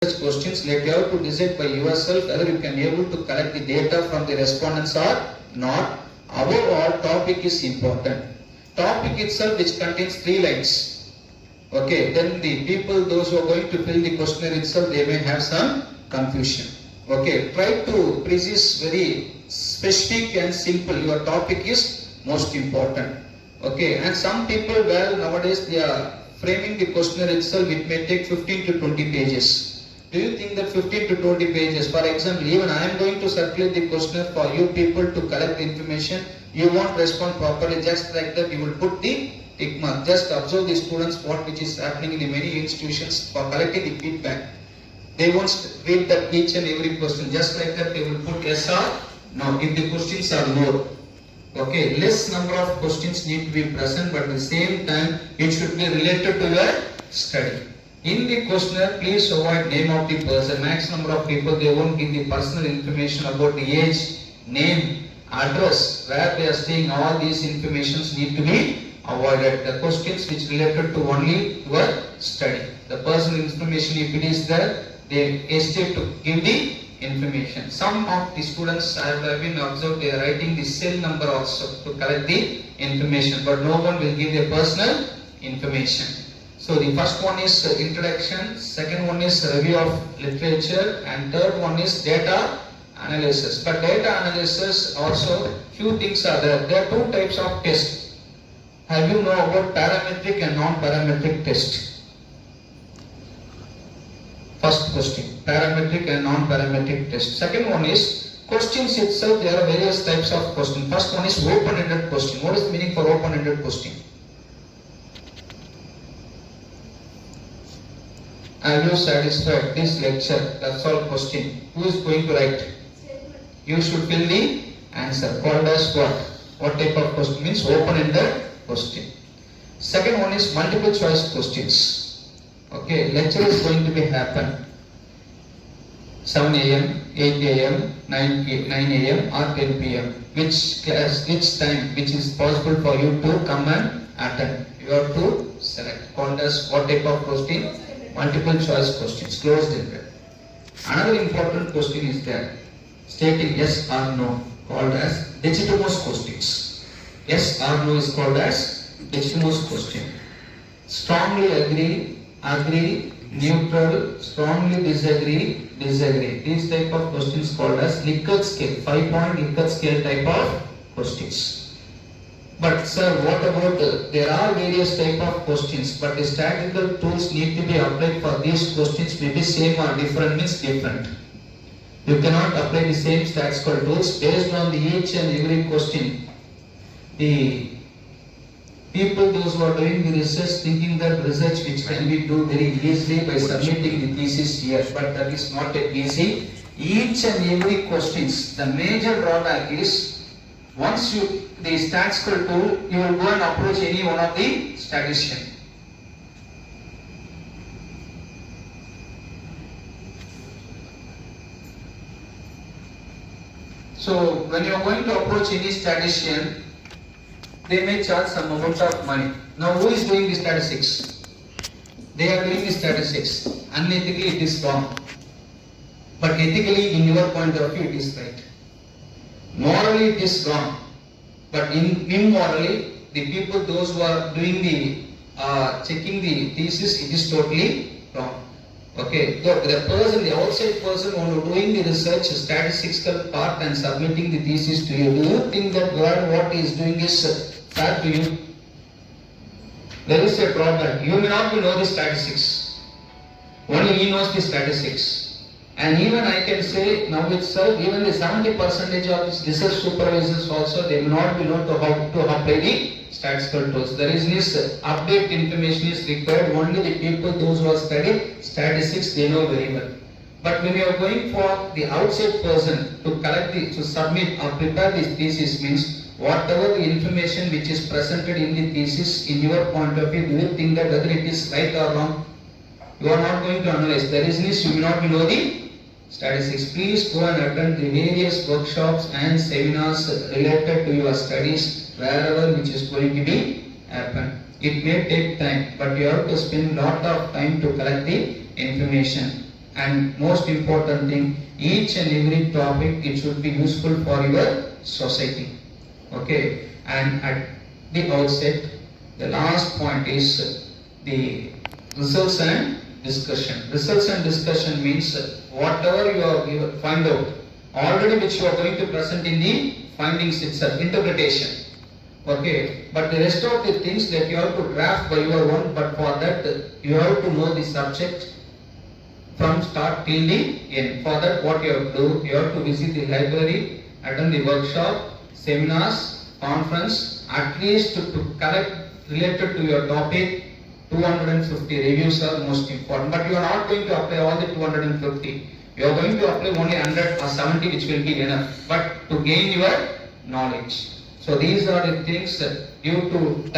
such questions, let you have to decide by yourself whether you can able to collect the data from the respondents or not. Above all, topic is important. Topic itself which contains 3 lines. Okay, then the people, those who are going to fill the questionnaire itself, they may have some confusion. Okay, try to precise very specific and simple. Your topic is most important. Okay, and some people, well, nowadays they are framing the questionnaire itself, it may take 15 to 20 pages. Do you think that 15 to 20 pages, for example, even I am going to circulate the questionnaire for you people to collect the information, you won't respond properly, just like that you will put the tick mark. Just observe the students what which is happening in the many institutions for collecting the feedback. They won't read that each and every question, just like that they will put yes or no if the questions are more. Okay, less number of questions need to be present, but at the same time it should be related to your study. In the questionnaire, please avoid name of the person. Max number of people, they won't give the personal information about the age, name, address, where they are staying. All these informations need to be avoided. The questions which related to only your study. The personal information, if it is there, they hesitate to give the information. Some of the students have been observed, they are writing the cell number also to collect the information, but no one will give their personal information. So the first one is introduction, second one is review of literature, and third one is data analysis. But data analysis also, few things are there. There are 2 types of tests. Have you know about parametric and non-parametric test? First question, parametric and non-parametric test. Second one is questions itself. There are various types of questions. First one is open-ended question. What is the meaning for open-ended question? Are you satisfied this lecture? That's all question. Who is going to write? You should fill the answer. Called as what? What type of question? Means open-ended question. Second one is multiple choice questions. Okay, lecture is going to be happen 7 a.m., 8 a.m., 9 a.m. or 10 p.m. Which class, which time, which is possible for you to come and attend. You have to select. Called as what type of question? Multiple choice questions, closed ended. Another important question is there, stating yes or no, called as legitimate questions. Yes or no is called as legitimate question. Strongly agree, neutral, strongly disagree. These type of questions called as Likert scale, 5-point Likert scale type of questions. But sir, what about, there are various type of questions, but the statistical tools need to be applied for these questions, maybe same or different, means different. You cannot apply the same statistical tools based on the each and every question. The people, those who are doing the research, thinking that research which can be do very easily by submitting the thesis here, but that is not that easy. Each and every questions, the major drawback is, once you the statistical tool, you will go and approach any one of the statistician. So when you are going to approach any statistician, they may charge some amount of money. Now who is doing the statistics? They are doing the statistics. Unethically it is wrong. But ethically, in your point of view, it is right. Morally it is wrong. But immorally, the people, those who are doing the checking the thesis, it is totally wrong. Okay, so the person, the outside person who is doing the research, statistical part and submitting the thesis to you, do you think that God, what he is doing is fair to you? There is a drawback. You may not know the statistics. Only he knows the statistics. And even I can say now itself, even the 70% of research supervisors also, they may not be known to how to apply the statistical tools. The reason is update information is required. Only the people, those who are studied statistics, they know very well. But when you are going for the outside person to collect the, to submit or prepare this thesis, means whatever the information which is presented in the thesis, in your point of view, do you think that whether it is right or wrong? You are not going to analyze. The reason is you may not know the statistics. Please go and attend the various workshops and seminars related to your studies, wherever which is going to be happen. It may take time, but you have to spend lot of time to collect the information. And most important thing, each and every topic, it should be useful for your society. Okay, and at the outset, the last point is the results and discussion. Results and discussion means whatever you find out already, which you are going to present in the findings itself, interpretation. Okay, but the rest of the things that you have to draft by your own, but for that you have to know the subject from start till the end. For that, what you have to do, you have to visit the library, attend the workshop, seminars, conference, at least to collect related to your topic. 250 reviews are most important, but you are not going to apply all the 250. You are going to apply only 100 or 70, which will be enough, but to gain your knowledge. So these are the things due to